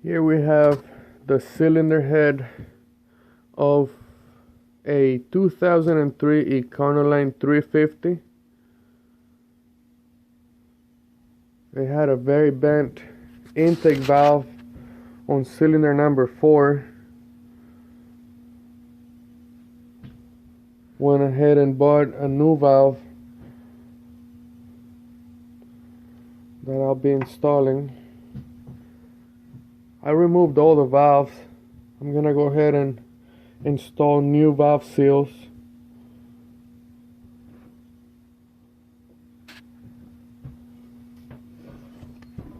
Here we have the cylinder head of a 2003 Econoline 350. It had a very bent intake valve on cylinder number 4. Went ahead and bought a new valve that I'll be installing. I removed all the valves. I'm gonna go ahead and install new valve seals.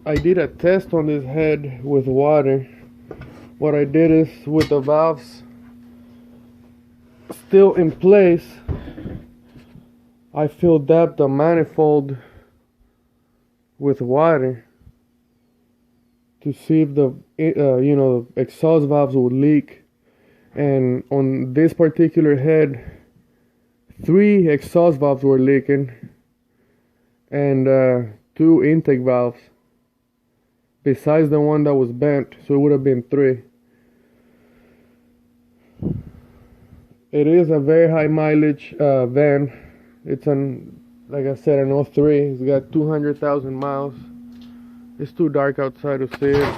I did a test on this head with water. What I did is, with the valves still in place, I filled up the manifold with water to see if the exhaust valves would leak. And on this particular head, 3 exhaust valves were leaking and 2 intake valves, besides the one that was bent, so it would have been 3. It is a very high mileage van. It's like I said, an 03. It's got 200,000 miles. It's too dark outside to see it.